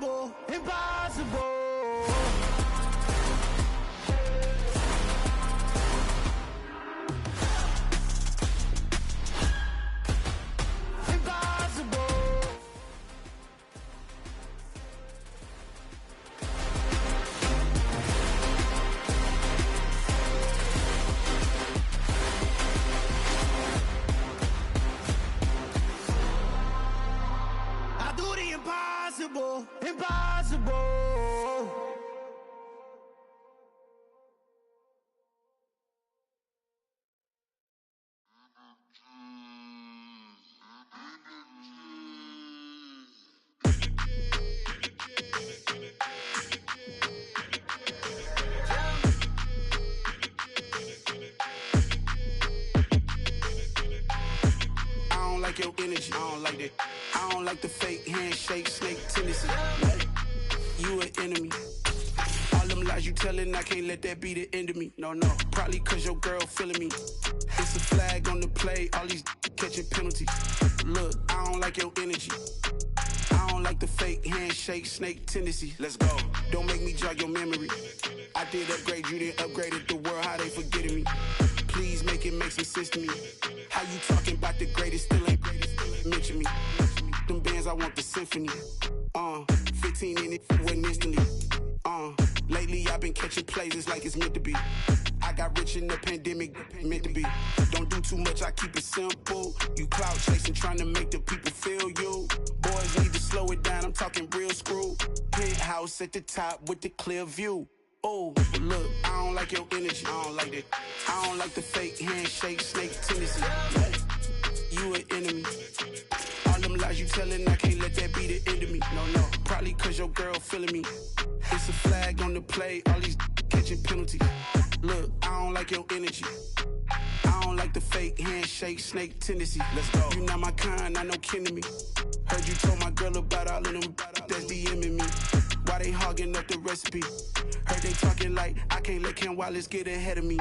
Impossible, impossible. Impossible, impossible. I don't like your energy, I don't like that. I don't like the fake handshake, snake tendency. You an enemy. All them lies you telling, I can't let that be the end of me. No, probably cause your girl feeling me. It's a flag on the play, all these catching penalties. Look, I don't like your energy. I don't like the fake handshake, snake tendency. Let's go. Don't make me jog your memory. I did upgrade, you didn't upgrade it. The world, how they forgetting me. Please make it make some sense to me. How you talking about the greatest, still ain't greatest, still ain't mention me. Them bands, I want the symphony. 15 in it, wasn't instantly. Lately I've been catching plays, it's like it's meant to be. I got rich in the pandemic, meant to be. Don't do too much, I keep it simple. You clout chasing, trying to make the people feel you. Boys need to slow it down, I'm talking real screw. Penthouse at the top with the clear view. Oh, look, I don't like your energy, I don't like that. I don't like the fake handshake, snake tendency. You an enemy. All them lies you telling, I can't let that be the end of me. No, probably cause your girl feeling me. It's a flag on the play, all these catching penalties. Look, I don't like your energy. I don't like the fake handshake, snake tendency. Let's go. You not my kind, I know kin to me. Heard you told my girl about all of them that's DMing me. Why they hogging up the recipe? Heard they talking like I can't let Ken Wallace get ahead of me.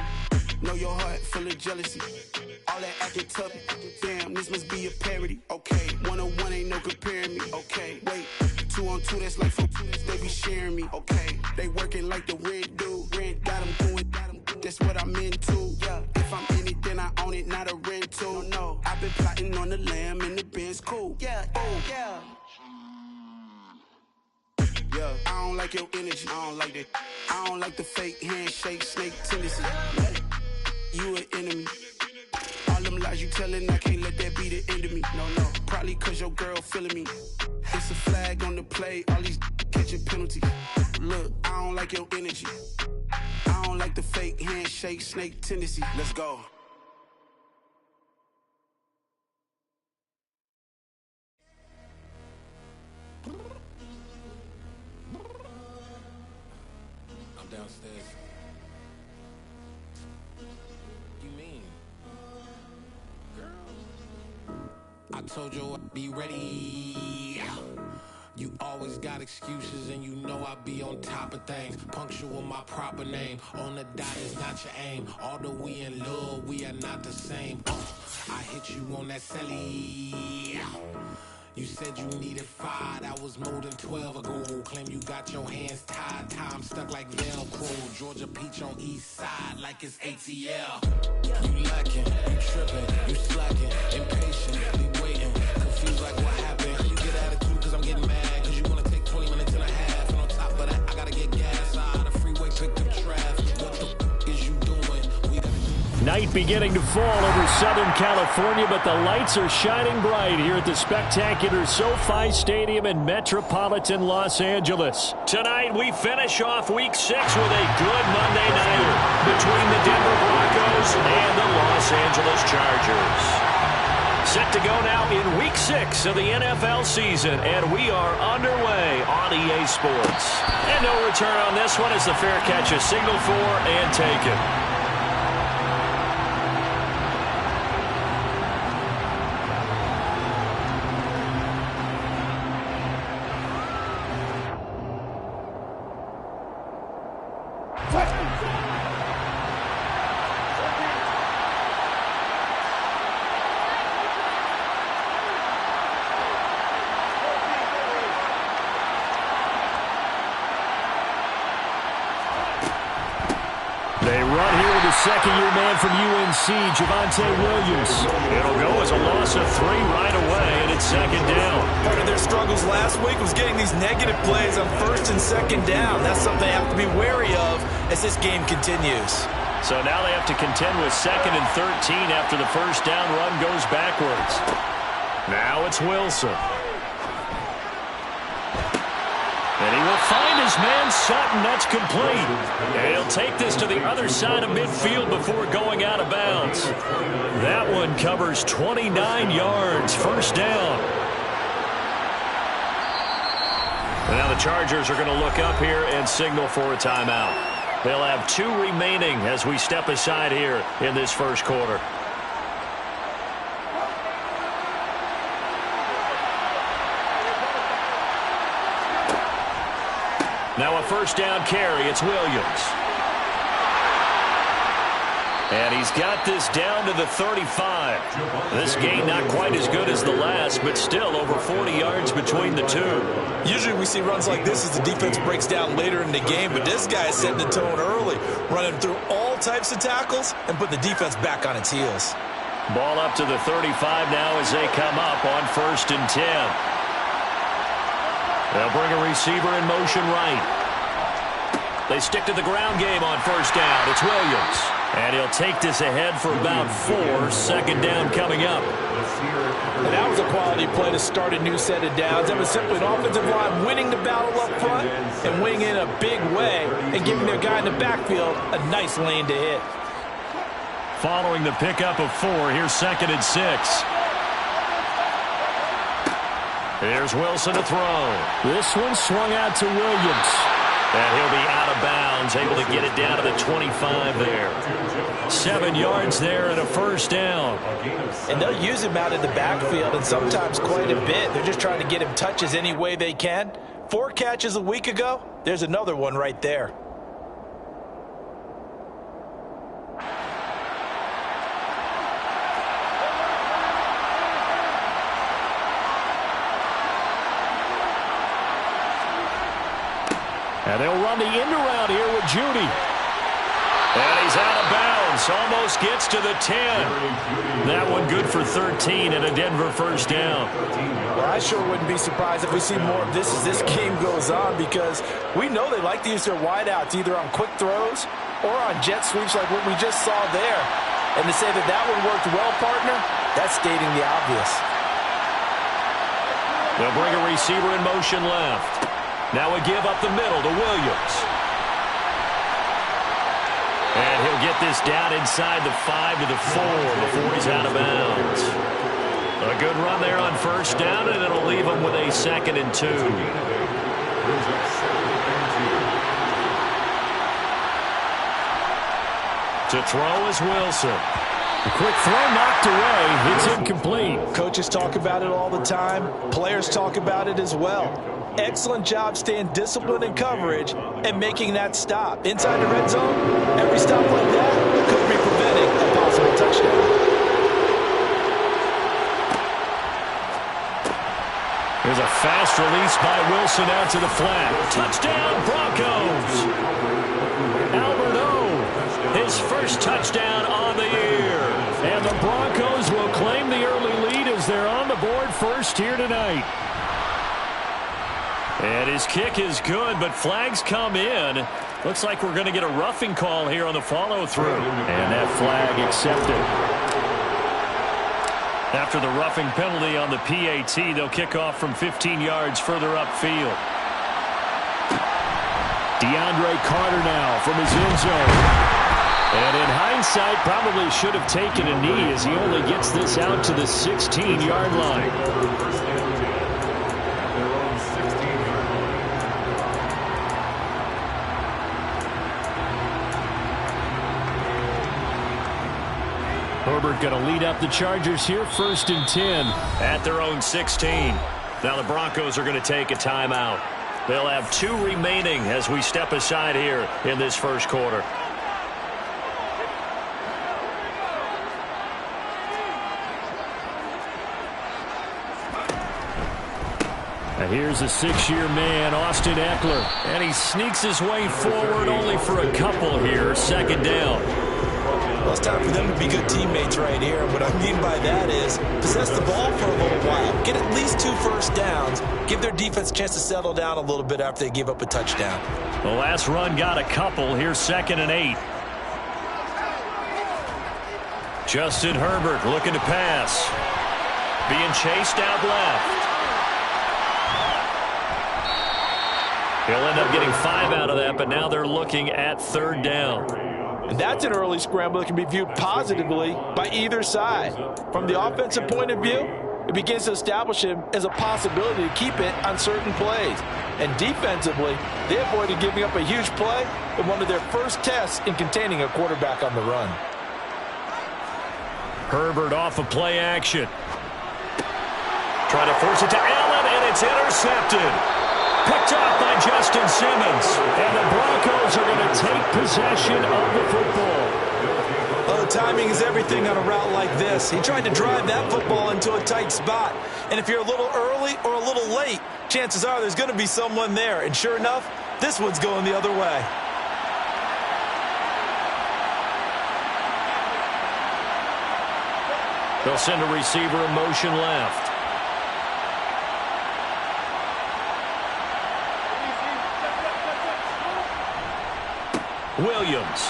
Know your heart full of jealousy. All that acting tough, damn, this must be a parody. Okay, 1-on-1 ain't no comparing me. Okay, wait, 2-on-2, that's like 4-2, they be sharing me. Okay, they working like the rent dude. Rent got them doing, that's what I'm into. Yeah, if I'm in it, then I own it, not a rental. No, I've been plotting on the lamb and the Benz cool. Yeah, yeah. Yeah, I don't like your energy, I don't like that. I don't like the fake handshake, snake tendency. You an enemy. All them lies you telling, I can't let that be the end of me. No, probably cause your girl feeling me. It's a flag on the play, all these catching penalties. Look, I don't like your energy. I don't like the fake handshake, snake tendency. Let's go. I'm downstairs. You mean? Girl, I told you I'd be ready. You always got excuses and you know I be on top of things. Punctual my proper name. On the dot is not your aim. Although we in love, we are not the same. I hit you on that celly. You said you needed 5, that was more than 12 ago. Claim you got your hands tied, time stuck like Velcro. Georgia Peach on east side like it's ATL. You lacking, you tripping, you slacking, impatient, waiting, confused like what happened. You get attitude cause I'm getting mad, cause you wanna take 20 minutes and a half. And on top of that, I gotta get gas out of the freeway, picked up traffic. What the is you doing? We gotta do. Night beginning to fall over Southern California, but the lights are shining bright here at the spectacular SoFi Stadium in metropolitan Los Angeles. Tonight, we finish off Week 6 with a good Monday nighter between the Denver Broncos and the Los Angeles Chargers. Set to go now in Week 6 of the NFL season, and we are underway on EA Sports. And no return on this one as the fair catch is signaled for and taken. the second-year man from UNC, Javonte Williams. It'll go as a loss of 3 right away, and it's second down. Part of their struggles last week was getting these negative plays on first and second down. That's something they have to be wary of as this game continues. So now they have to contend with 2nd and 13 after the first down run goes backwards. Now it's Wilson. And he will find his man Sutton. That's complete. And he'll take this to the other side of midfield before going out of bounds. That one covers 29 yards. First down. And now the Chargers are going to look up here and signal for a timeout. They'll have 2 remaining as we step aside here in this first quarter. Now a first down carry. It's Williams. And he's got this down to the 35. This gain not quite as good as the last, but still over 40 yards between the two. Usually we see runs like this as the defense breaks down later in the game, but this guy is setting the tone early, running through all types of tackles and put the defense back on its heels. Ball up to the 35 now as they come up on 1st and 10. They'll bring a receiver in motion right. They stick to the ground game on first down. It's Williams. And he'll take this ahead for about 4. Second down coming up. And that was a quality play to start a new set of downs. That was simply an offensive line winning the battle up front and winning in a big way and giving their guy in the backfield a nice lane to hit. Following the pickup of 4, here's 2nd and 6. Here's Wilson to throw. This one swung out to Williams. And he'll be out of bounds, able to get it down to the 25 there. 7 yards there and a first down. And they'll use him out in the backfield, and sometimes quite a bit. They're just trying to get him touches any way they can. 4 catches a week ago. There's another one right there. And they'll run the end around here with Judy. And he's out of bounds. Almost gets to the 10. That one good for 13 and a Denver first down. Well, I sure wouldn't be surprised if we see more of this as this game goes on, because we know they like to use their wideouts either on quick throws or on jet sweeps like what we just saw there. And to say that that one worked well, partner, that's stating the obvious. They'll bring a receiver in motion left. Now we give up the middle to Williams. And he'll get this down inside the 5 to the 4 before he's out of bounds. A good run there on first down, and it'll leave him with a 2nd and 2. To throw is Wilson. A quick throw knocked away. It's incomplete. Coaches talk about it all the time. Players talk about it as well. Excellent job staying disciplined in coverage and making that stop. Inside the red zone, every stop like that could be preventing a possible touchdown. There's a fast release by Wilson out to the flat. Touchdown, Broncos! Albert O, his first touchdown on the year. And the Broncos will claim the early lead as they're on the board first here tonight. And his kick is good, but flags come in. Looks like we're going to get a roughing call here on the follow-through. And that flag accepted. After the roughing penalty on the PAT, they'll kick off from 15 yards further upfield. DeAndre Carter now from his end zone. And in hindsight, probably should have taken a knee as he only gets this out to the 16-yard line. Herbert going to lead up the Chargers here, 1st and 10 at their own 16. Now the Broncos are going to take a timeout. They'll have 2 remaining as we step aside here in this first quarter. And here's a 6-year man, Austin Eckler. And he sneaks his way forward only for a couple here. 2nd down. Well, it's time for them to be good teammates right here. What I mean by that is possess the ball for a little while. Get at least 2 first downs. Give their defense a chance to settle down a little bit after they give up a touchdown. The last run got a couple. Here's 2nd and 8. Justin Herbert looking to pass. Being chased out left. He'll end up getting 5 out of that, but now they're looking at 3rd down. And that's an early scramble that can be viewed positively by either side. From the offensive point of view, it begins to establish him as a possibility to keep it on certain plays. And defensively, they avoided giving up a huge play in one of their first tests in containing a quarterback on the run. Herbert off of play action. Trying to force it to Allen, and it's intercepted. Picked off by Justin Simmons. And the Broncos are going to take possession of the football. Oh, timing is everything on a route like this. He tried to drive that football into a tight spot. And if you're a little early or a little late, chances are there's going to be someone there. And sure enough, this one's going the other way. They'll send a receiver in motion left. Williams.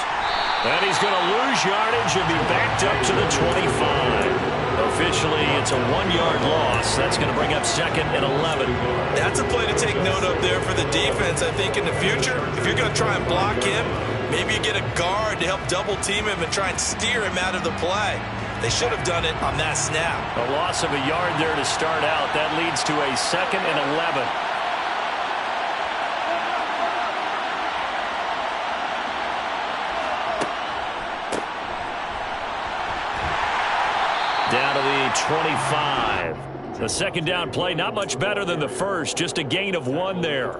And he's going to lose yardage and be backed up to the 25. Officially, it's a 1-yard loss. That's going to bring up 2nd and 11. That's a play to take note of there for the defense. I think in the future, if you're going to try and block him, maybe you get a guard to help double team him and try and steer him out of the play. They should have done it on that snap. A loss of a yard there to start out. That leads to a 2nd and 11. Down to the 25. The 2nd down play, not much better than the first. Just a gain of 1 there.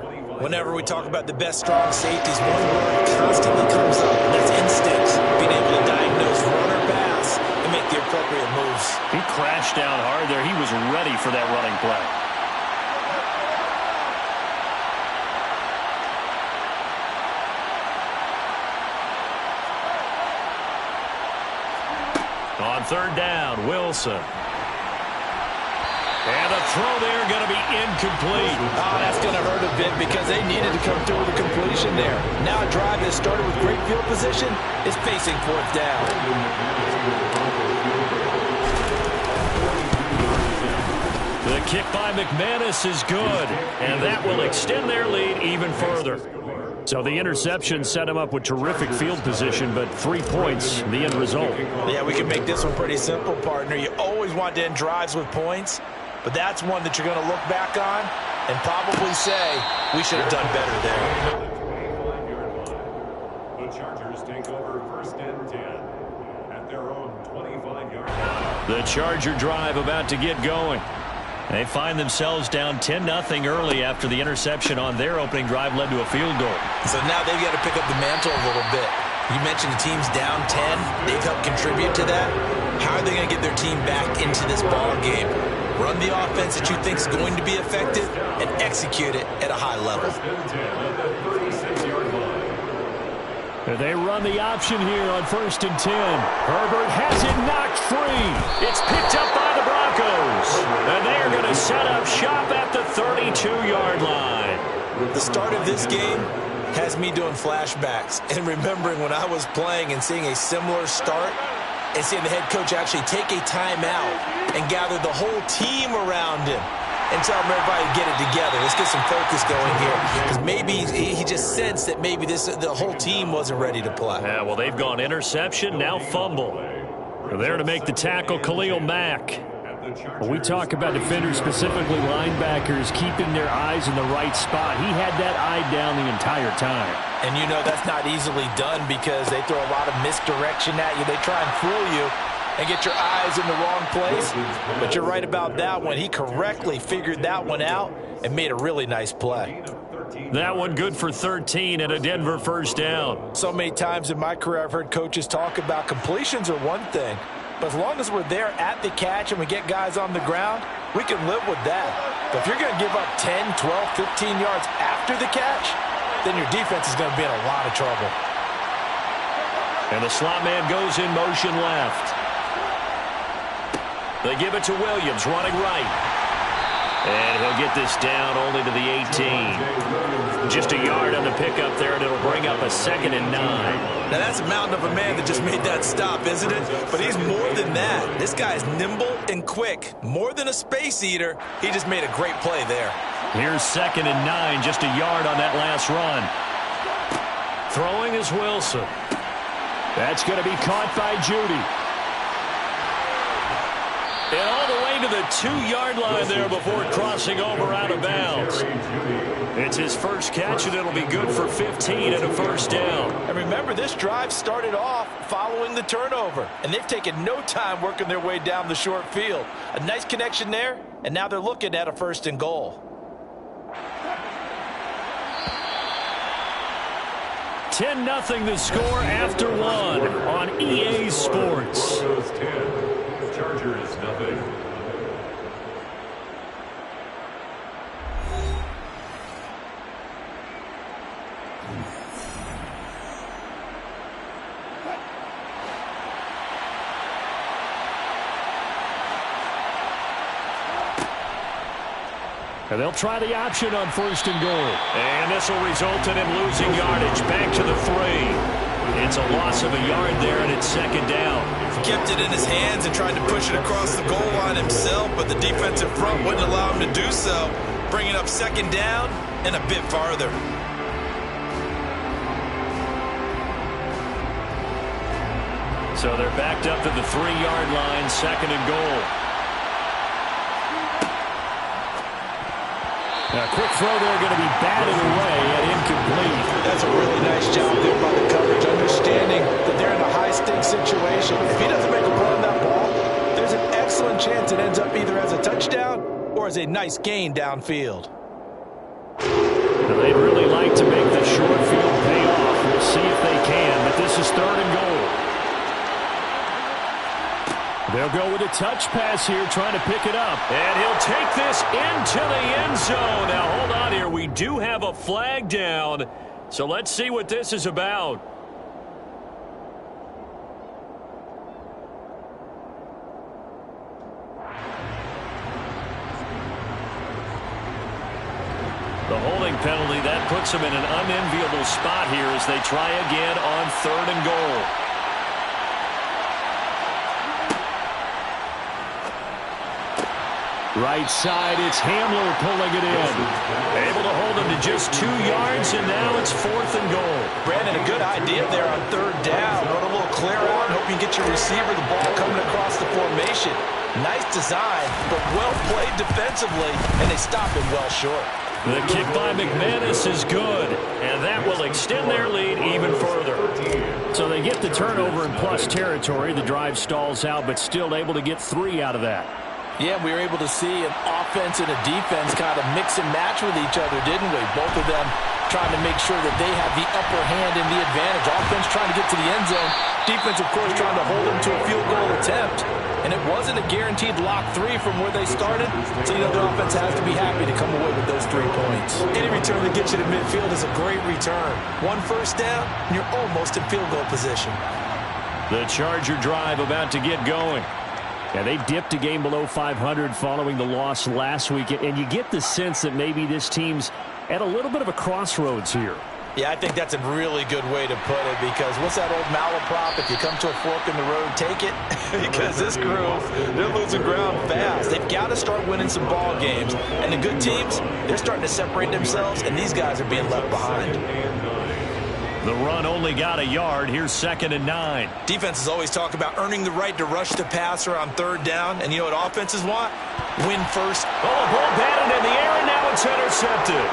Whenever we talk about the best strong safeties, one word constantly comes up, and that's instinct. Being able to diagnose run or pass and make the appropriate moves. He crashed down hard there. He was ready for that running play. On 3rd down, Wilson. And a throw there going to be incomplete. Oh, that's going to hurt a bit because they needed to come through with a completion there. Now a drive that started with great field position is facing 4th down. The kick by McManus is good, and that will extend their lead even further. So the interception set him up with terrific field position, but 3 points, the end result. Yeah, we can make this one pretty simple, partner. You always want to end drives with points, but that's one that you're going to look back on and probably say, we should have done better there. The Chargers take over 1st and 10 at their own 25-yard line. The Charger drive about to get going. They find themselves down 10-0 early after the interception on their opening drive led to a field goal. So now they've got to pick up the mantle a little bit. You mentioned the team's down 10. They've helped contribute to that. How are they going to get their team back into this ball game? Run the offense that you think is going to be effective and execute it at a high level. They run the option here on 1st and 10. Herbert has it knocked free. It's picked up by the Broncos. And they are going to set up shop at the 32-yard line. The start of this game has me doing flashbacks and remembering when I was playing and seeing a similar start and seeing the head coach actually take a timeout and gather the whole team around him and tell everybody to get it together. Let's get some focus going here. Because maybe he just sensed that maybe the whole team wasn't ready to play. Yeah, well, they've gone interception, now fumble. They're there to make the tackle, Khalil Mack. When we talk about defenders, specifically linebackers, keeping their eyes in the right spot, he had that eye down the entire time. And you know that's not easily done because they throw a lot of misdirection at you. They try and fool you and get your eyes in the wrong place. But you're right about that one. He correctly figured that one out and made a really nice play. That one good for 13 and a Denver 1st down. So many times in my career I've heard coaches talk about completions are one thing. But as long as we're there at the catch and we get guys on the ground, we can live with that. But if you're going to give up 10, 12, 15 yards after the catch, then your defense is going to be in a lot of trouble. And the slot man goes in motion left. They give it to Williams, running right. And he'll get this down only to the 18. Just a yard on the pickup there, and it'll bring up a 2nd and 9. Now, that's a mountain of a man that just made that stop, isn't it? But he's more than that. This guy is nimble and quick. More than a space eater. He just made a great play there. Here's 2nd and 9, just a yard on that last run. Throwing is Wilson. That's going to be caught by Judy. And all the way to the 2-yard line there before crossing over out of bounds. It's his first catch, and it'll be good for 15 and a first down. And remember, this drive started off following the turnover, and they've taken no time working their way down the short field. A nice connection there, and now they're looking at a 1st and goal. 10-0 the score after 1 on EA Sports. Chargers, nothing. And they'll try the option on 1st and goal. And this will result in him losing yardage back to the 3. It's a loss of a yard there, and it's 2nd down. Kept it in his hands and tried to push it across the goal line himself, but the defensive front wouldn't allow him to do so. Bringing up 2nd down and a bit farther. So they're backed up to the 3-yard line, 2nd and goal. A quick throw there, going to be batted away and incomplete. That's a really nice job there by the coverage, understanding that they're in a high-stakes situation. If he doesn't make a play on that ball, there's an excellent chance it ends up either as a touchdown or as a nice gain downfield. Now they'd really like to make the short field pay off. We'll see if they can, but this is 3rd and goal. They'll go with a touch pass here, trying to pick it up. And he'll take this into the end zone. Now, hold on here. We do have a flag down. So let's see what this is about. The holding penalty, that puts them in an unenviable spot here as they try again on 3rd and goal. Right side, it's Hamler pulling it in. Able to hold him to just 2 yards, and now it's 4th and goal. Brandon, a good idea there on 3rd down. Run a little clear out, hope you get your receiver the ball coming across the formation. Nice design, but well played defensively, and they stop him well short. The kick by McManus is good, and that will extend their lead even further. So they get the turnover in plus territory. The drive stalls out, but still able to get 3 out of that. Yeah, we were able to see an offense and a defense kind of mix and match with each other, didn't we? Both of them trying to make sure that they have the upper hand and the advantage. Offense trying to get to the end zone. Defense, of course, trying to hold them to a field goal attempt. And it wasn't a guaranteed lock 3 from where they started. So, you know, the offense has to be happy to come away with those 3 points. Any return that gets you to midfield is a great return. 1 first down, and you're almost in field goal position. The Charger drive about to get going. Yeah, they dipped a game below 500 following the loss last week, and you get the sense that maybe this team's at a little bit of a crossroads here. Yeah, I think that's a really good way to put it, because what's that old malaprop? If you come to a fork in the road, take it. Because this group, they're losing ground fast. They've got to start winning some ball games. And the good teams, they're starting to separate themselves, and these guys are being left behind. The run only got a yard. Here's 2nd and 9. Defenses always talk about earning the right to rush the passer on 3rd down. And you know what offenses want? Win first. Oh, a ball batted in the air, and now it's intercepted.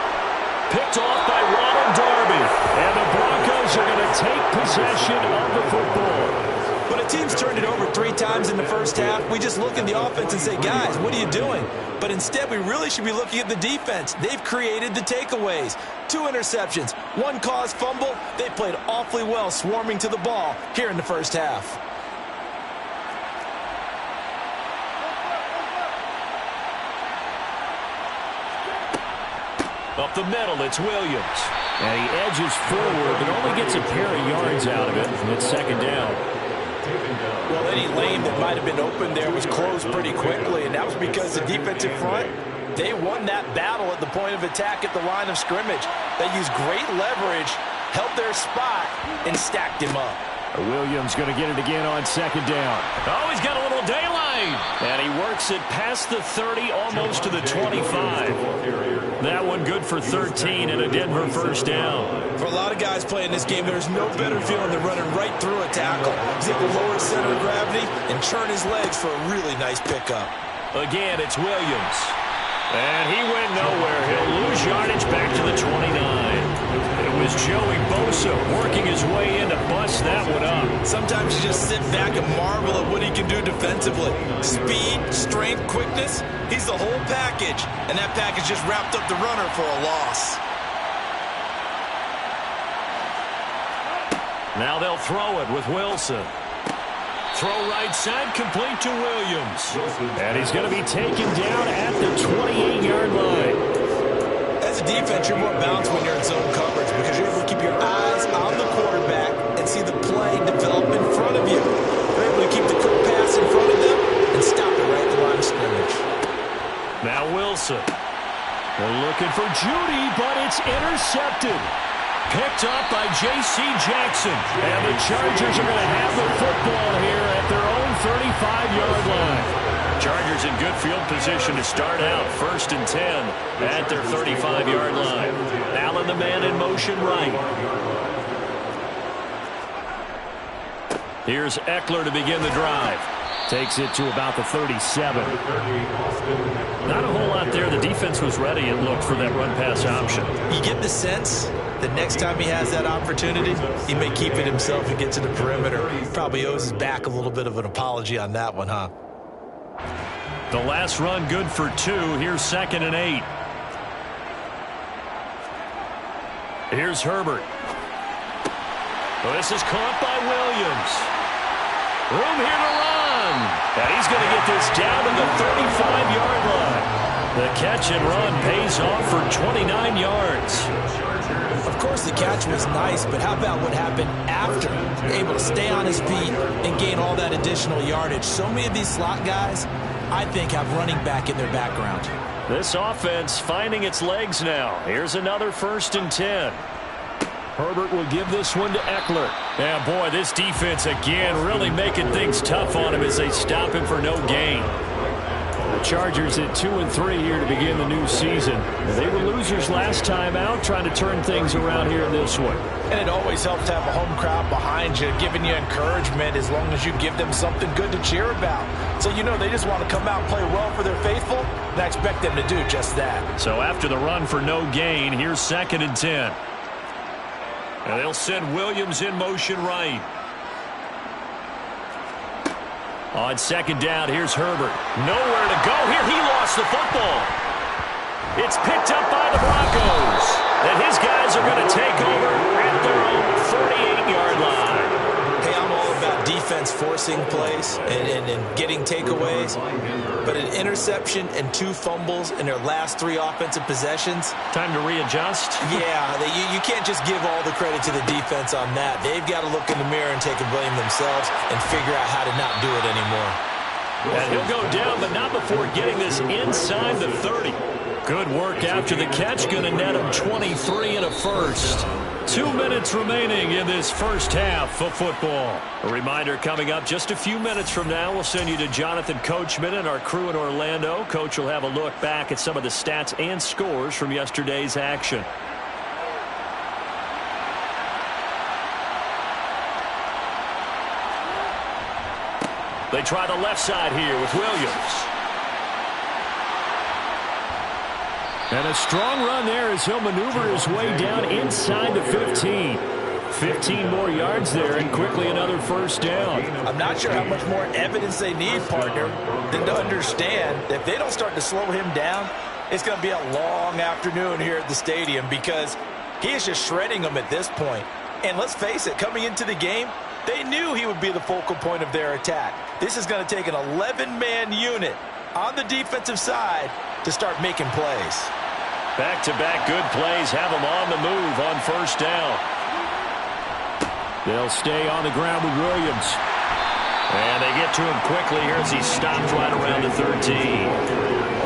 Picked off by Ronald Darby. And the Broncos are going to take possession of the football. When a team's turned it over 3 times in the first half, we just look at the offense and say, guys, what are you doing? But instead, we really should be looking at the defense. They've created the takeaways. 2 interceptions, 1 caused fumble. They played awfully well swarming to the ball here in the first half. Up the middle, it's Williams. And he edges forward, but only gets a pair of yards out of it. And it's second down. Well, any lane that might have been open there was closed pretty quickly, and that was because the defensive front, they won that battle at the point of attack at the line of scrimmage. They used great leverage, held their spot, and stacked him up. Williams going to get it again on second down. Oh, he's got a little daylight. And he works it past the 30, almost to the 25. That one good for 13 and a Denver first down. For a lot of guys playing this game, there's no better feeling than running right through a tackle. He's able to lower his center of gravity and churn his legs for a really nice pickup. Again, it's Williams. And he went nowhere. He'll lose yardage back to the 29. It was Joey Bosa working his way in to bust that one up. Sometimes you just sit back and marvel at what he can do defensively. Speed, strength, quickness, he's the whole package. And that package just wrapped up the runner for a loss. Now they'll throw it with Wilson. Throw right side, complete to Williams. And he's going to be taken down at the 28-yard line. As a defense, you're more balanced when you're in zone coverage because you're able to keep your eyes on the quarterback and see the play develop in front of you. You're able to keep the quick pass in front of them and stop it right at the line of scrimmage. Now Wilson. They're looking for Judy, but it's intercepted. Picked up by J.C. Jackson. And the Chargers are going to have the football here at their own 35-yard line. Chargers in good field position to start out. 1st and 10 at their 35-yard line. Allen the man in motion right. Here's Eckler to begin the drive. Takes it to about the 37. Not a whole lot there. The defense was ready, it looked, for that run-pass option. You get the sense that next time he has that opportunity, he may keep it himself and get to the perimeter. He probably owes his back a little bit of an apology on that one, huh? The last run good for 2. Here's 2nd and 8. Here's Herbert. Well, this is caught by Williams. Room here to run. And he's going to get this down to the 35-yard line. The catch and run pays off for 29 yards. Of course, the catch was nice, but how about what happened after? Able to stay on his feet and gain all that additional yardage. So many of these slot guys, I think, have running back in their background. This offense finding its legs now. Here's another 1st and 10. Herbert will give this one to Eckler. Yeah, boy, this defense again really making things tough on him as they stop him for no gain. The Chargers at 2-3 here to begin the new season. They were losers last time out, trying to turn things around here in this one. And it always helps to have a home crowd behind you, giving you encouragement as long as you give them something good to cheer about. So you know they just want to come out and play well for their faithful, and I expect them to do just that. So after the run for no gain, here's 2nd and 10. And they'll send Williams in motion right. On 2nd down, here's Herbert. Nowhere to go here. He lost the football. It's picked up by the Broncos. And his guys are going to take over at their own 38-yard line. Hey, I'm all about defense forcing plays and getting takeaways. But an interception and 2 fumbles in their last 3 offensive possessions. Time to readjust? Yeah, you can't just give all the credit to the defense on that. They've got to look in the mirror and take a blame themselves and figure out how to not do it anymore. And he'll go down, but not before getting this inside the 30. Good work after the catch. Going to net him 23 and a first. 2 minutes remaining in this first half of football. A reminder coming up just a few minutes from now. We'll send you to Jonathan Coachman and our crew in Orlando. Coach will have a look back at some of the stats and scores from yesterday's action. They try the left side here with Williams. And a strong run there as he'll maneuver his way down inside the 15. 15 more yards there and quickly another first down. I'm not sure how much more evidence they need, partner, than to understand that if they don't start to slow him down, it's going to be a long afternoon here at the stadium because he is just shredding them at this point. And let's face it, coming into the game, they knew he would be the focal point of their attack. This is going to take an 11-man unit on the defensive side to start making plays. Back-to-back good plays have them on the move on first down. They'll stay on the ground with Williams. And they get to him quickly here as he stopped right around the 13.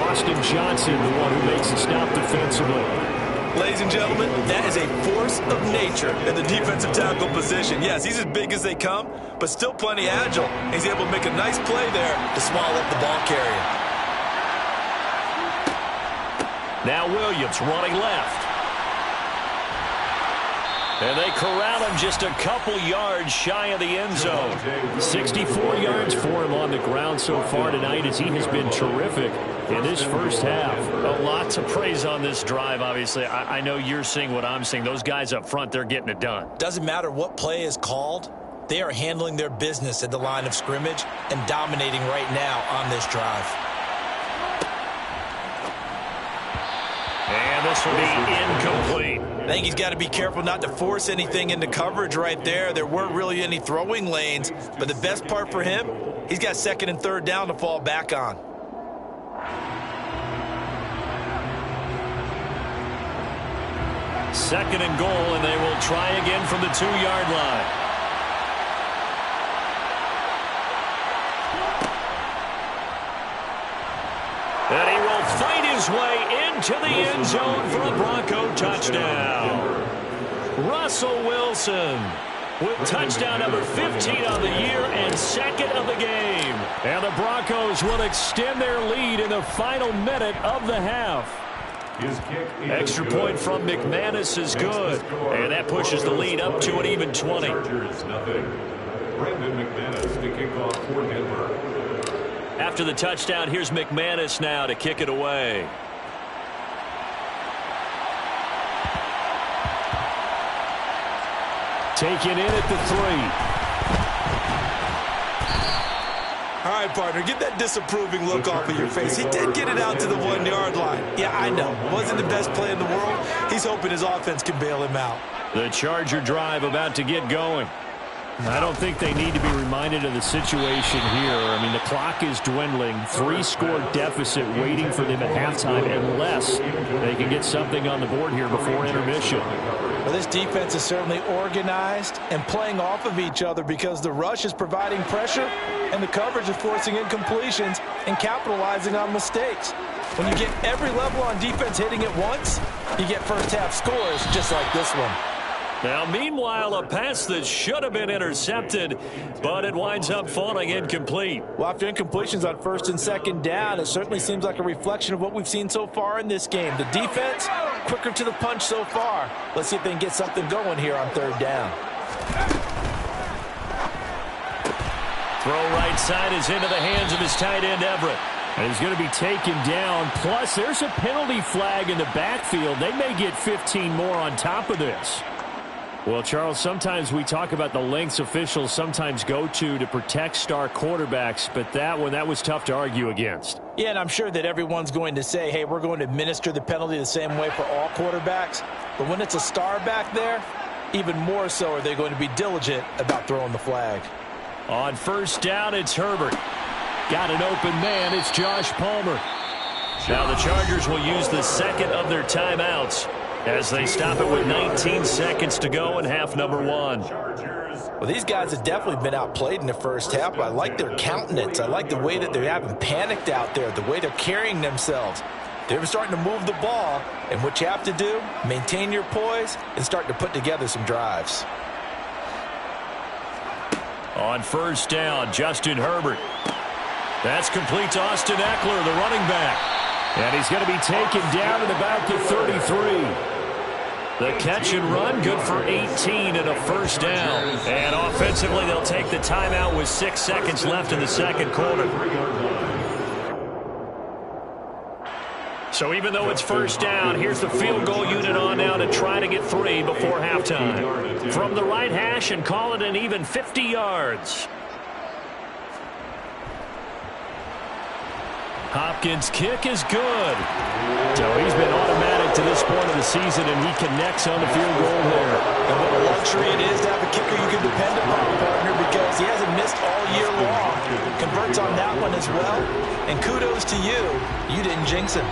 Austin Johnson, the one who makes the stop defensively. Ladies and gentlemen, that is a force of nature in the defensive tackle position. Yes, he's as big as they come, but still plenty agile. He's able to make a nice play there to swallow up the ball carrier. Now Williams running left. And they corral him just a couple yards shy of the end zone. 64 yards for him on the ground so far tonight as he has been terrific in this first half. A lot to praise on this drive, obviously. I know you're seeing what I'm seeing. Those guys up front, they're getting it done. Doesn't matter what play is called. They are handling their business at the line of scrimmage and dominating right now on this drive. And this will be incomplete. I think he's got to be careful not to force anything into coverage right there. There weren't really any throwing lanes, but the best part for him, he's got second and third down to fall back on. Second and goal, and they will try again from the 2-yard line. And he will fight his way into the end zone for a Bronco touchdown. Russell Wilson with touchdown number 15 on the year and second of the game. And the Broncos will extend their lead in the final minute of the half. Extra point from McManus is good. And that pushes the lead up to an even 20. After the touchdown, here's McManus now to kick it away. Taken in at the 3. All right, partner, get that disapproving look off of your face. He did get it out to the 1-yard line. Yeah, I know. Wasn't the best play in the world. He's hoping his offense can bail him out. The Charger drive about to get going. I don't think they need to be reminded of the situation here. I mean, the clock is dwindling. 3-score deficit waiting for them at halftime unless they can get something on the board here before intermission. Well, this defense is certainly organized and playing off of each other because the rush is providing pressure and the coverage is forcing incompletions and capitalizing on mistakes. When you get every level on defense hitting at once, you get first-half scores just like this one. Now, meanwhile, a pass that should have been intercepted, but it winds up falling incomplete. Well, after incompletions on first and second down, it certainly seems like a reflection of what we've seen so far in this game. The defense, quicker to the punch so far. Let's see if they can get something going here on third down. Throw right side is into the hands of his tight end, Everett. And he's going to be taken down. Plus, there's a penalty flag in the backfield. They may get 15 more on top of this. Well, Charles, sometimes we talk about the lengths officials sometimes go to protect star quarterbacks, but that was tough to argue against. Yeah, and I'm sure that everyone's going to say, hey, we're going to administer the penalty the same way for all quarterbacks. But when it's a star back there, even more so are they going to be diligent about throwing the flag. On first down, it's Herbert. Got an open man. It's Josh Palmer. Now the Chargers will use the second of their timeouts as they stop it with 19 seconds to go in half number 1. Well, these guys have definitely been outplayed in the first half, but I like their countenance. I like the way that they haven't panicked out there, the way they're carrying themselves. They're starting to move the ball, and what you have to do, maintain your poise and start to put together some drives. On first down, Justin Herbert. That's complete to Austin Eckler, the running back. And he's going to be taken down at about the 33. The catch and run, good for 18 and a first down. And offensively, they'll take the timeout with 6 seconds left in the second quarter. So even though it's first down, here's the field goal unit on now to try to get 3 before halftime. From the right hash and call it an even 50 yards. Hopkins' kick is good. So he's been automatic to this point of the season, and he connects on the field goal there. And what a luxury it is to have a kicker you can depend upon, partner, because he hasn't missed all year long. Converts on that one as well. And kudos to you. You didn't jinx him.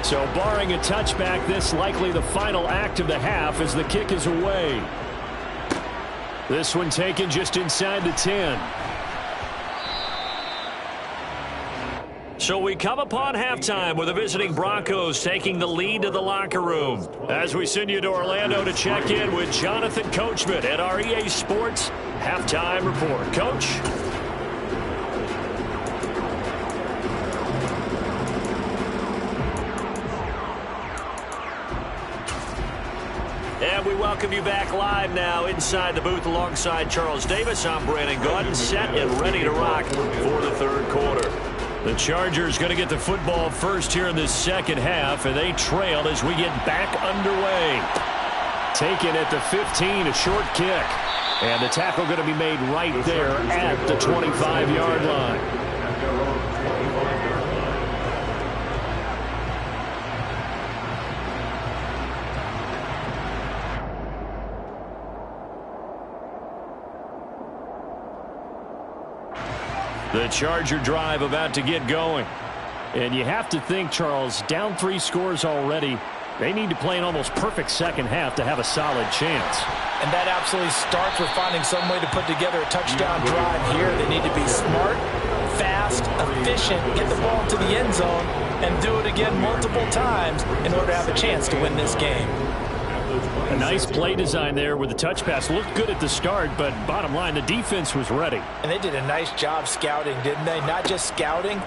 So barring a touchback, this likely the final act of the half as the kick is away. This one taken just inside the 10. So we come upon halftime with the visiting Broncos taking the lead to the locker room. As we send you to Orlando to check in with Jonathan Coachman at our EA Sports Halftime Report. Coach? And we welcome you back live now inside the booth alongside Charles Davis. I'm Brandon Gaudin, set and ready to rock for the third quarter. The Chargers going to get the football first here in this second half, and they trail as we get back underway. Taken at the 15, a short kick. And the tackle going to be made right there at the 25-yard line. The Charger drive about to get going. And you have to think, Charles, down 3 scores already. They need to play an almost perfect second half to have a solid chance. And that absolutely starts with finding some way to put together a touchdown drive here. They need to be smart, fast, efficient, get the ball to the end zone, and do it again multiple times in order to have a chance to win this game. A nice play design there with the touch pass. Looked good at the start, but bottom line, the defense was ready. And they did a nice job scouting, didn't they? Not just scouting,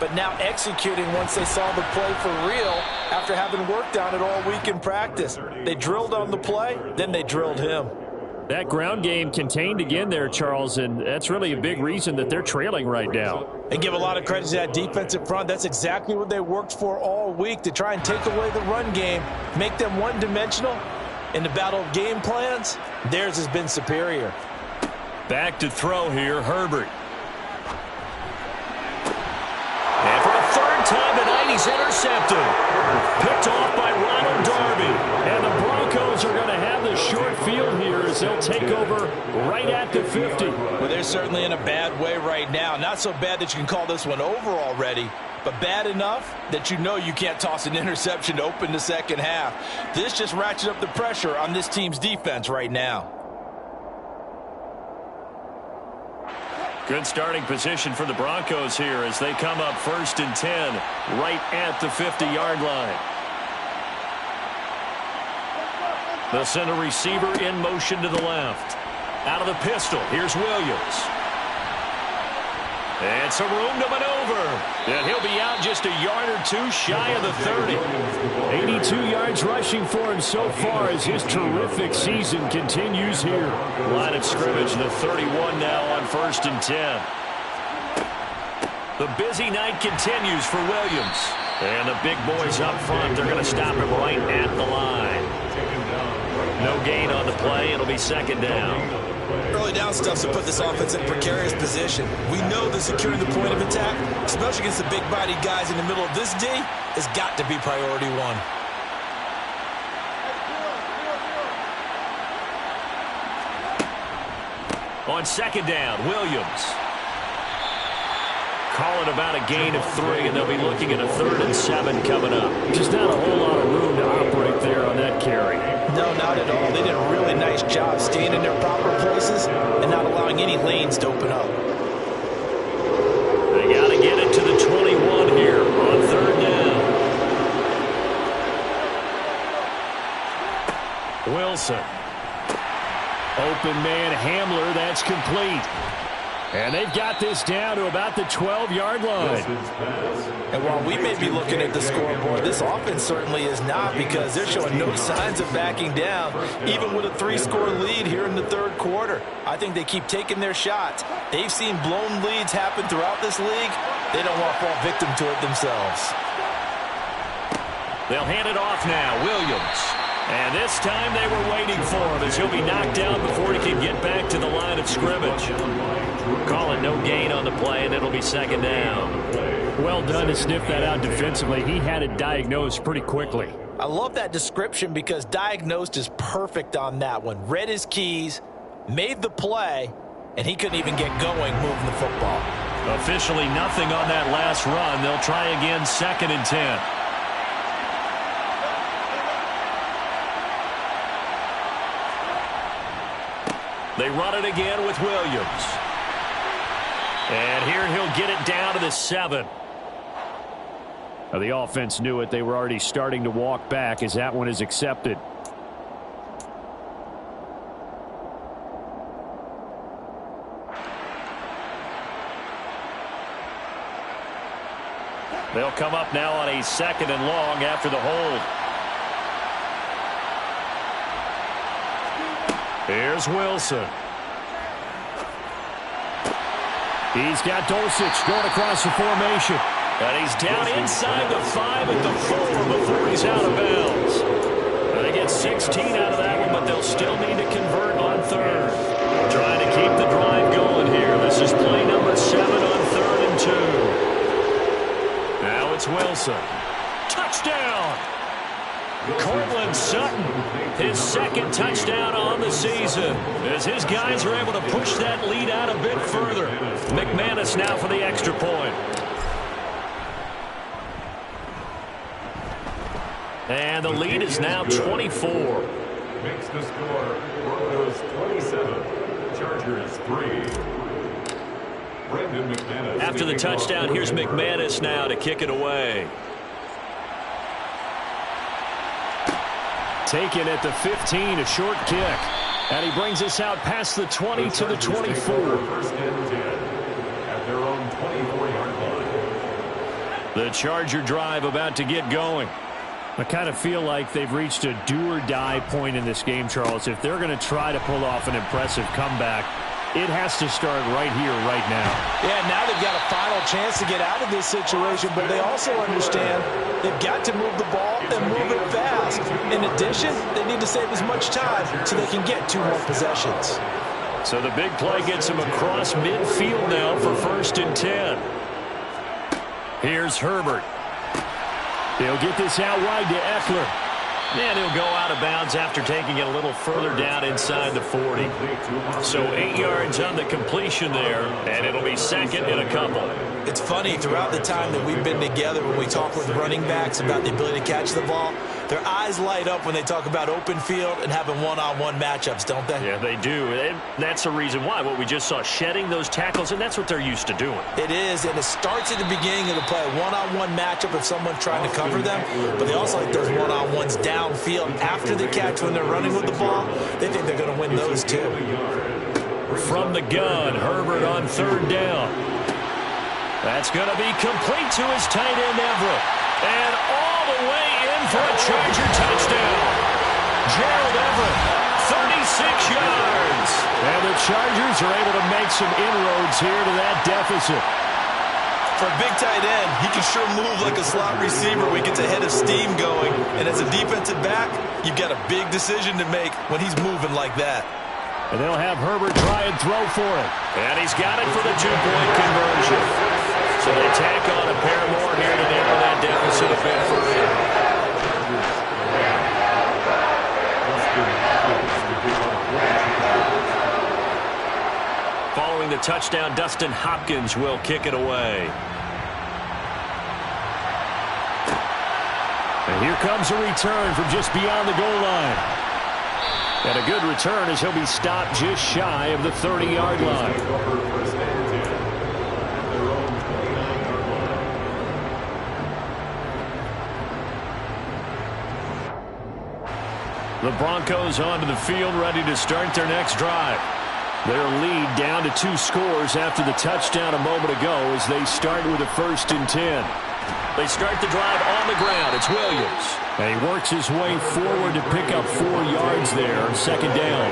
but now executing once they saw the play for real after having worked on it all week in practice. They drilled on the play, then they drilled him. That ground game contained again there, Charles, and that's really a big reason that they're trailing right now. And give a lot of credit to that defensive front. That's exactly what they worked for all week, to try and take away the run game, make them one-dimensional. In the battle of game plans, theirs has been superior. Back to throw here, Herbert. And for a third time tonight, he's intercepted. Picked off by Ronald Darby. And the Broncos are going to have the short field here as they'll take over right at the 50. Well, they're certainly in a bad way right now. Not so bad that you can call this one over already, but bad enough that you know you can't toss an interception to open the second half. This just ratchets up the pressure on this team's defense right now. Good starting position for the Broncos here as they come up 1st and 10 right at the 50-yard line. They'll send a receiver in motion to the left. Out of the pistol, here's Williams. And some room to maneuver. And he'll be out just a yard or two shy of the 30. 82 yards rushing for him so far as his terrific season continues here. Line of scrimmage, the 31 now on 1st and 10. The busy night continues for Williams. And the big boys up front, they're going to stop him right at the line. No gain on the play. It'll be second down. Early down stuff to put this offense in a precarious position. We know that securing the point of attack, especially against the big-bodied guys in the middle of this D, has got to be priority one. On second down, Williams. Call it about a gain of 3, and they'll be looking at a 3rd and 7 coming up. Just not a whole lot of room to operate there on that carry. No, not at all. They did a really nice job staying in their proper places and not allowing any lanes to open up. They got to get it to the 21 here on 3rd down. Wilson. Open man Hamler, that's complete. And they've got this down to about the 12-yard line. And while we may be looking at the scoreboard, this offense certainly is not, because they're showing no signs of backing down, even with a 3-score lead here in the third quarter. I think they keep taking their shots. They've seen blown leads happen throughout this league. They don't want to fall victim to it themselves. They'll hand it off now. Williams. And this time they were waiting for him as he'll be knocked down before he can get back to the line of scrimmage. Calling no gain on the play, and it'll be second down. Well done to sniff that out defensively. He had it diagnosed pretty quickly. I love that description because diagnosed is perfect on that one. Read his keys, made the play, and he couldn't even get going moving the football. Officially nothing on that last run. They'll try again 2nd and 10. They run it again with Williams. And here he'll get it down to the 7. Now, the offense knew it. They were already starting to walk back as that one is accepted. They'll come up now on a 2nd and long after the hold. Here's Wilson. He's got Dulcich going across the formation. And he's down inside the 5 at the 4 before he's out of bounds. They get 16 out of that one, but they'll still need to convert on 3rd. Trying to keep the drive going here. This is play number 7 on 3rd and 2. Now it's Wilson. Touchdown! Cortland Sutton, his 2nd touchdown on the season, as his guys are able to push that lead out a bit further. McManus now for the extra point. And the lead is now 24. Makes the score Broncos 27, Chargers 3. Brandon McManus. After the touchdown, here's McManus now to kick it away. Taken at the 15, a short kick. And he brings us out past the 20 to the 24. First and 10 at their own 24-yard line. The Charger drive about to get going. I kind of feel like they've reached a do-or-die point in this game, Charles. If they're going to try to pull off an impressive comeback, it has to start right here, right now. Yeah, now they've got a final chance to get out of this situation, but they also understand they've got to move the ball and move it fast. In addition, they need to save as much time so they can get 2 more possessions. So the big play gets him across midfield now for 1st and 10. Here's Herbert. He'll get this out wide to Eckler. And he'll go out of bounds after taking it a little further down inside the 40. So 8 yards on the completion there, and it'll be 2nd and a couple. It's funny, throughout the time that we've been together, when we talk with running backs about the ability to catch the ball, their eyes light up when they talk about open field and having one-on-one matchups, don't they? Yeah, they do. And that's the reason why. What we just saw, shedding those tackles, and that's what they're used to doing. It is, and it starts at the beginning of the play. One-on-one matchup if someone's trying to cover them, but they also like those one-on-ones downfield after the catch when they're running with the ball. They think they're going to win those too. From the gun, Herbert on 3rd down. That's going to be complete to his tight end, Everett. And all the way in for a Charger touchdown. Gerald Everett, 36 yards. And the Chargers are able to make some inroads here to that deficit. For a big tight end, he can sure move like a slot receiver when he gets a head of steam going. And as a defensive back, you've got a big decision to make when he's moving like that. And they'll have Herbert try and throw for it. And he's got it for the 2-point conversion. So they tack on a pair more here to narrow that deficit a bit further. Following the touchdown, Dustin Hopkins will kick it away. And here comes a return from just beyond the goal line. And a good return as he'll be stopped just shy of the 30-yard line. The Broncos onto the field, ready to start their next drive. Their lead down to 2 scores after the touchdown a moment ago as they start with a 1st and 10. They start the drive on the ground. It's Williams. And he works his way forward to pick up 4 yards there, 2nd down.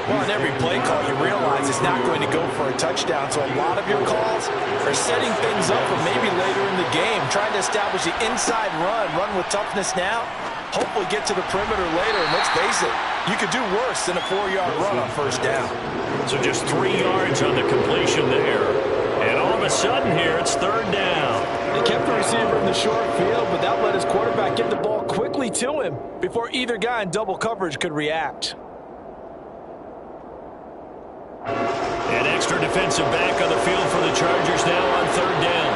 Well, in every play call, you realize it's not going to go for a touchdown. So a lot of your calls are setting things up for maybe later in the game, trying to establish the inside run with toughness now. Hopefully get to the perimeter later, and let's face it, you could do worse than a 4-yard run on 1st down. So just 3 yards on the completion there. And all of a sudden here, it's 3rd down. They kept the receiver in the short field, but that let his quarterback get the ball quickly to him before either guy in double coverage could react. An extra defensive back on the field for the Chargers now on 3rd down.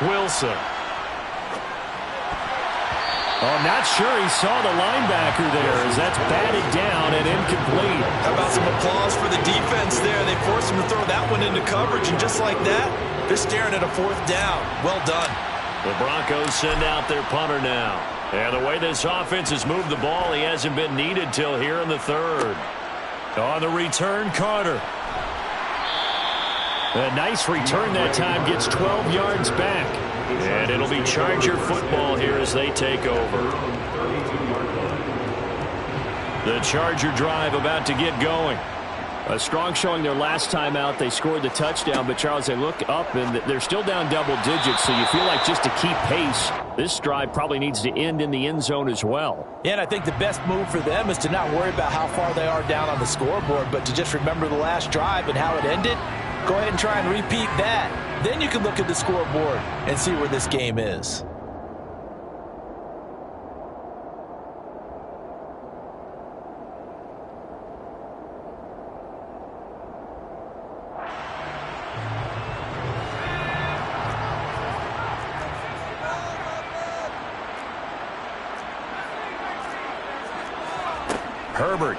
Wilson. Oh, not sure he saw the linebacker there as that's batted down and incomplete. How about some applause for the defense there? They forced him to throw that one into coverage, and just like that, they're staring at a 4th down. Well done. The Broncos send out their punter now. And the way this offense has moved the ball, he hasn't been needed till here in the 3rd. On the return, Carter. A nice return that time, gets 12 yards back. And it'll be Charger football here as they take over. The Charger drive about to get going. A strong showing their last time out. They scored the touchdown, but Charles, they look up and they're still down double digits, so you feel like just to keep pace, this drive probably needs to end in the end zone as well. Yeah, and I think the best move for them is to not worry about how far they are down on the scoreboard, but to just remember the last drive and how it ended. Go ahead and try and repeat that. Then you can look at the scoreboard and see where this game is. Herbert.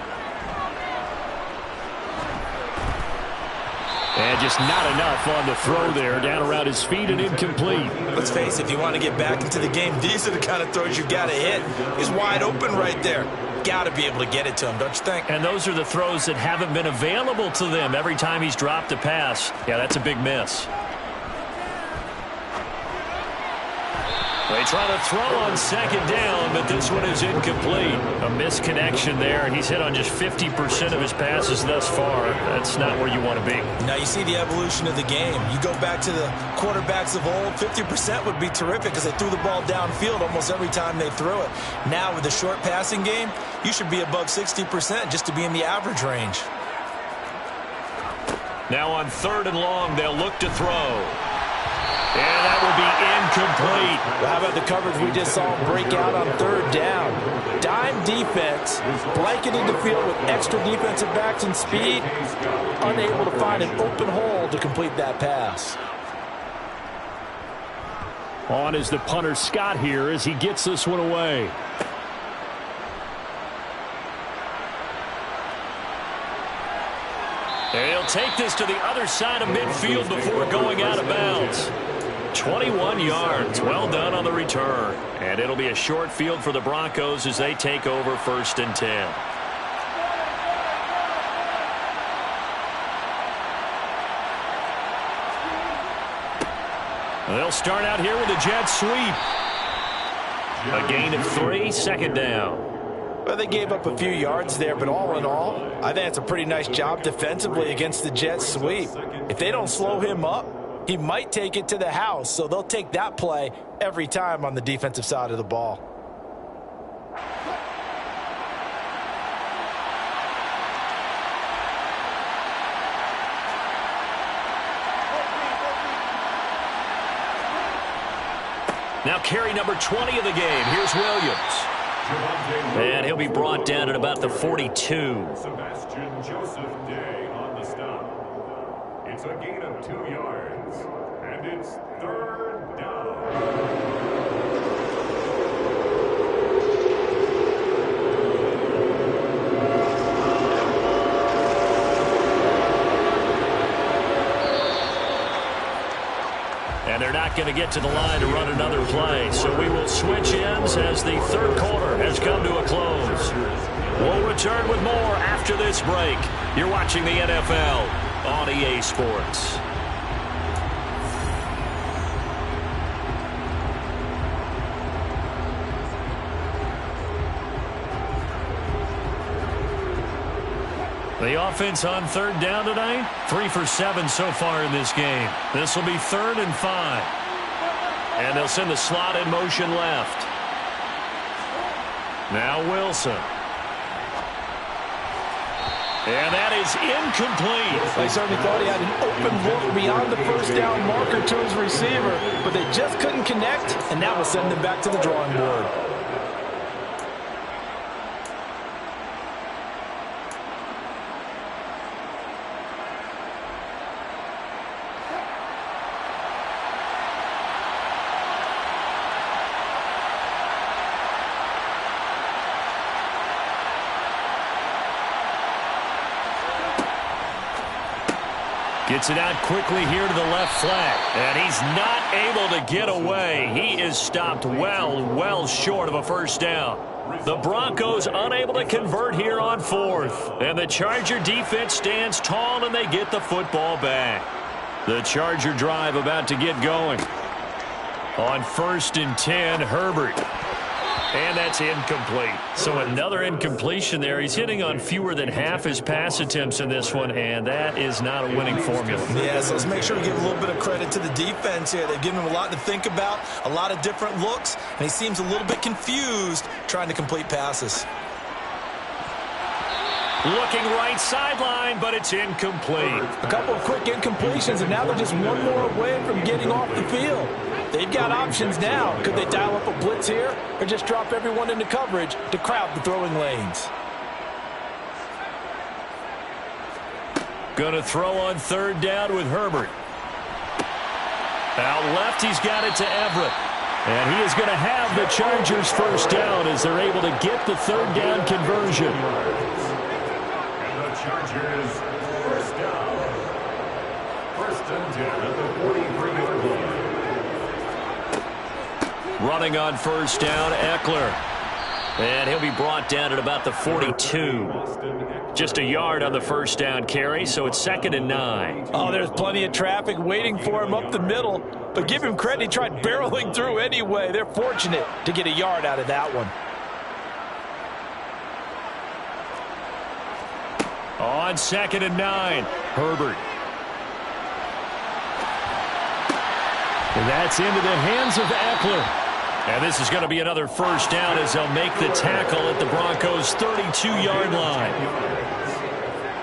And just not enough on the throw there. Down around his feet and incomplete. Let's face it, if you want to get back into the game, these are the kind of throws you got to hit. He's wide open right there. Got to be able to get it to him, don't you think? And those are the throws that haven't been available to them every time he's dropped a pass. Yeah, that's a big miss. They try to throw on 2nd down, but this one is incomplete. A misconnection there, and he's hit on just 50% of his passes thus far. That's not where you want to be. Now you see the evolution of the game. You go back to the quarterbacks of old, 50% would be terrific because they threw the ball downfield almost every time they threw it. Now with the short passing game, you should be above 60% just to be in the average range. Now on 3rd and long, they'll look to throw. And that will be incomplete. Well, how about the coverage we just saw break out on 3rd down? Dime defense, blanketing the field with extra defensive backs and speed, unable to find an open hole to complete that pass. On is the punter Scott here as he gets this one away. He'll take this to the other side of midfield before going out of bounds. 21 yards. Well done on the return. And it'll be a short field for the Broncos as they take over 1st and 10. They'll start out here with a jet sweep. A gain of 3, 2nd down. Well, they gave up a few yards there, but all in all, I think it's a pretty nice job defensively against the jet sweep. If they don't slow him up, he might take it to the house, so they'll take that play every time on the defensive side of the ball. Now carry number 20 of the game. Here's Williams. And he'll be brought down at about the 42. Sebastian Joseph Day on the stop. It's a gain of 2 yards, and it's 3rd down. And they're not going to get to the line to run another play. So we will switch ends as the 3rd quarter has come to a close. We'll return with more after this break. You're watching the NFL on EA Sports. The offense on 3rd down tonight, 3 for 7 so far in this game. This will be 3rd and 5. And they'll send the slot in motion left. Now Wilson. And that is incomplete. They certainly thought he had an open look beyond the 1st down marker to his receiver, but they just couldn't connect, and now we'll send them back to the drawing board. Gets it out quickly here to the left flat. And he's not able to get away. He is stopped well short of a first down. The Broncos unable to convert here on fourth. And the Charger defense stands tall, and they get the football back. The Charger drive about to get going. On 1st and 10, Herbert. And that's incomplete. So another incompletion there. He's hitting on fewer than half his pass attempts in this one, and that is not a winning formula. Yeah, so let's make sure we give a little bit of credit to the defense here. They've given him a lot to think about, a lot of different looks, and he seems a little bit confused trying to complete passes. Looking right sideline, but it's incomplete. A couple of quick incompletions, and now they're just one more away from getting off the field. They've got options now. Could they dial up a blitz here or just drop everyone into coverage to crowd the throwing lanes? Going to throw on 3rd down with Herbert. Out left, he's got it to Everett. And he is going to have the Chargers first down as they're able to get the 3rd down conversion. And the Chargers first down. 1st and 10 at the 43-yard line. Running on 1st down, Eckler. And he'll be brought down at about the 42. Just a yard on the 1st down carry, so it's 2nd and 9. Oh, there's plenty of traffic waiting for him up the middle. But give him credit, he tried barreling through anyway. They're fortunate to get a yard out of that one. On 2nd and 9, Herbert. And that's into the hands of Eckler. And this is going to be another first down as they'll make the tackle at the Broncos' 32-yard line.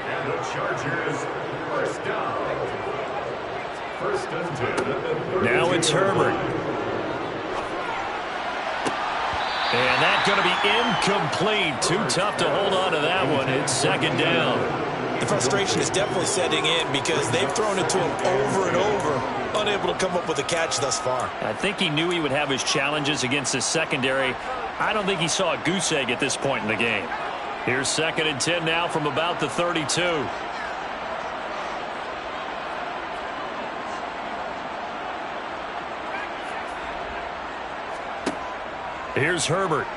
And the Chargers first down. 1st and 10 at the 32. Now it's Herbert. And that's going to be incomplete. Too tough to hold on to that one. It's 2nd down. The frustration is definitely setting in because they've thrown it to him over and over, unable to come up with a catch thus far. I think he knew he would have his challenges against his secondary. I don't think he saw a goose egg at this point in the game. Here's 2nd and 10 now from about the 32. Here's Herbert.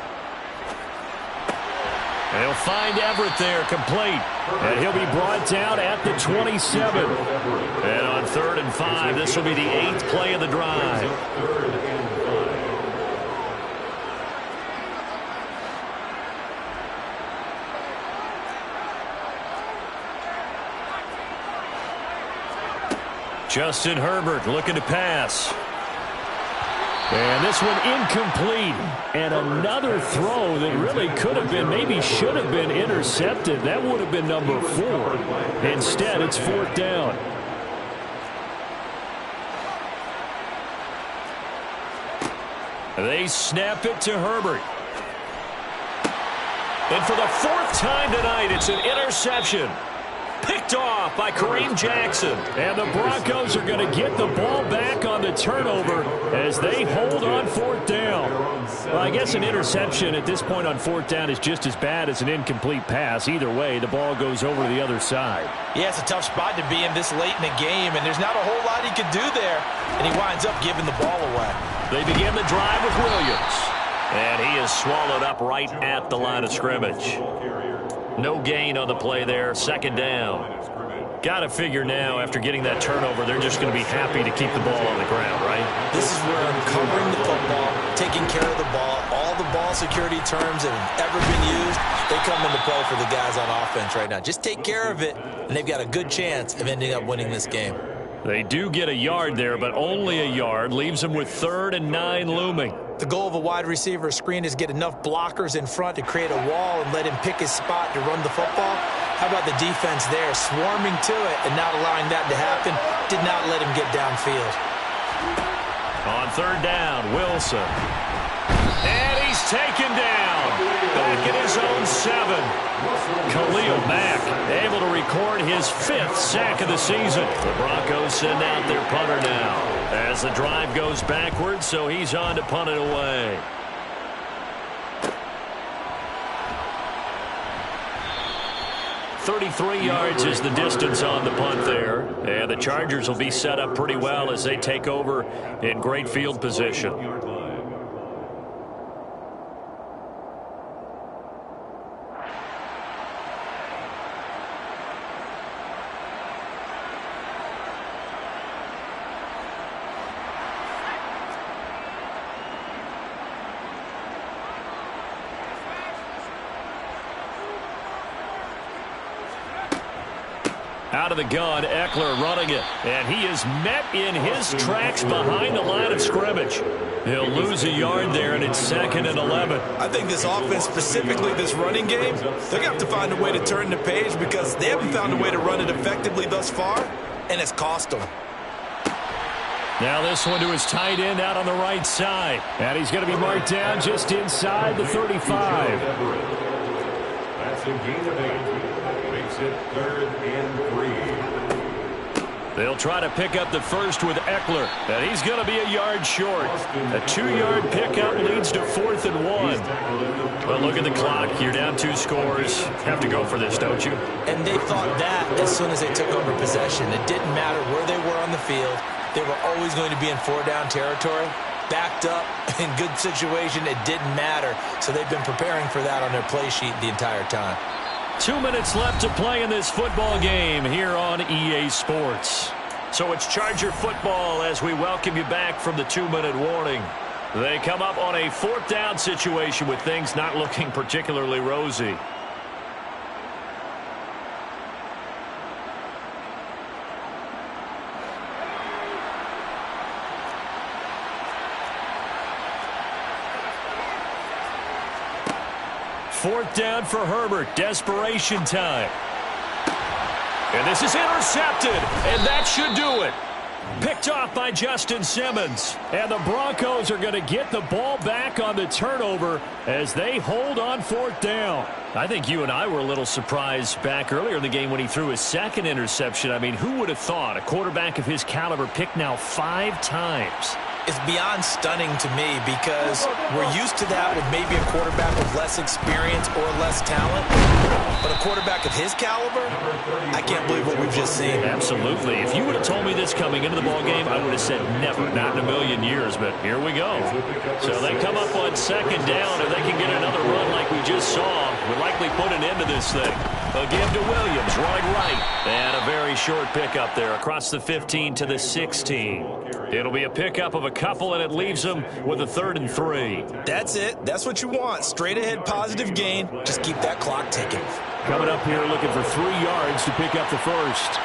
And he'll find Everett there, complete. And he'll be brought down at the 27. And on 3rd and 5, this will be the 8th play of the drive. Justin Herbert looking to pass. And this one incomplete. And another throw that really could have been, maybe should have been intercepted. That would have been number 4. Instead, it's 4th down. They snap it to Herbert. And for the 4th time tonight, it's an interception. Picked off by Kareem Jackson. And the Broncos are going to get the ball back on the turnover as they hold on 4th down. Well, I guess an interception at this point on 4th down is just as bad as an incomplete pass. Either way, the ball goes over to the other side. Yeah, it's a tough spot to be in this late in the game, and there's not a whole lot he could do there. And he winds up giving the ball away. They begin the drive with Williams. And he is swallowed up right at the line of scrimmage. No gain on the play there. 2nd down. Got to figure now, after getting that turnover, they're just going to be happy to keep the ball on the ground, right? This is where I'm covering the football, taking care of the ball. All the ball security terms that have ever been used, they come into play for the guys on offense right now. Just take care of it, and they've got a good chance of ending up winning this game. They do get a yard there, but only a yard. Leaves them with 3rd and 9 looming. The goal of a wide receiver screen is get enough blockers in front to create a wall and let him pick his spot to run the football. How about the defense there, swarming to it and not allowing that to happen? Did not let him get downfield. On 3rd down, Wilson. And he's taken down. Back at his own 7. Khalil Mack able to record his 5th sack of the season. The Broncos send out their punter now as the drive goes backwards, so he's on to punt it away. 33 yards is the distance on the punt there. And the Chargers will be set up pretty well as they take over in great field position. Out of the gun, Eckler running it. And he is met in his tracks behind the line of scrimmage. He'll lose a yard there, and it's 2nd and 11. I think this offense, specifically this running game, they're going to have to find a way to turn the page because they haven't found a way to run it effectively thus far, and it's cost them. Now this one to his tight end out on the right side. And he's going to be marked down just inside the 35. That's a gain of 8. Makes it 3rd and 3. They'll try to pick up the first with Eckler. And he's going to be a yard short. A 2-yard pickup leads to 4th and 1. But look at the clock. You're down 2 scores. Have to go for this, don't you? And they thought that as soon as they took over possession. It didn't matter where they were on the field. They were always going to be in 4-down territory. Backed up, in good situation, it didn't matter. So they've been preparing for that on their play sheet the entire time. 2 minutes left to play in this football game here on EA Sports. So it's Charger football as we welcome you back from the 2-minute warning. They come up on a 4th down situation with things not looking particularly rosy. Fourth down for Herbert. Desperation time. And this is intercepted. And that should do it. Picked off by Justin Simmons. And the Broncos are going to get the ball back on the turnover as they hold on 4th down. I think you and I were a little surprised back earlier in the game when he threw his 2nd interception. I mean, who would have thought a quarterback of his caliber picked now 5 times? It's beyond stunning to me because we're used to that with maybe a quarterback with less experience or less talent. But a quarterback of his caliber, I can't believe what we've just seen. Absolutely. If you would have told me this coming into the ballgame, I would have said never, not in a million years. But here we go. So they come up on 2nd down. If they can get another run like we just saw, would likely put an end to this thing. A give to Williams, running right. And a very short pickup there across the 15 to the 16. It'll be a pickup of a couple, and it leaves them with a 3rd and 3. That's it. That's what you want. Straight ahead positive gain. Just keep that clock ticking. Coming up here looking for 3 yards to pick up the first.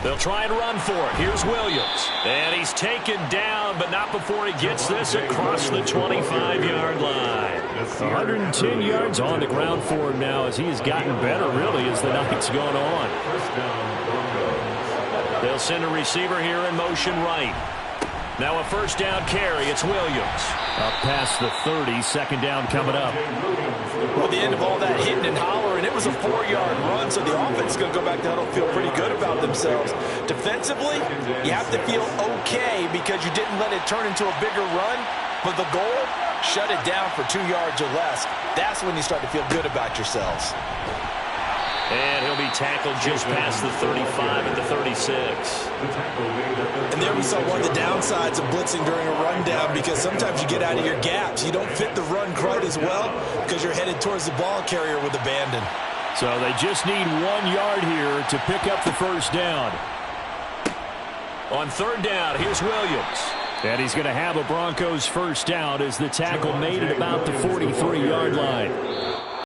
They'll try and run for it. Here's Williams. And he's taken down, but not before he gets this across the 25-yard line. 110 yards on the ground for him now as he has gotten better, really, as the night's gone on. They'll send a receiver here in motion right. Now a 1st down carry. It's Williams. Up past the 30. 2nd down coming up. Well, the end of all that hitting and hollering, it was a 4-yard run, so the offense is going to go back down and feel pretty good about themselves. Defensively, you have to feel okay because you didn't let it turn into a bigger run, but the goal, shut it down for 2 yards or less. That's when you start to feel good about yourselves. And he'll be tackled just past the 35 at the 36. And there we saw one of the downsides of blitzing during a rundown because sometimes you get out of your gaps. You don't fit the run quite as well because you're headed towards the ball carrier with abandon. So they just need 1 yard here to pick up the 1st down. On 3rd down, here's Williams. And he's going to have a Broncos 1st down as the tackle made at about the 43-yard line.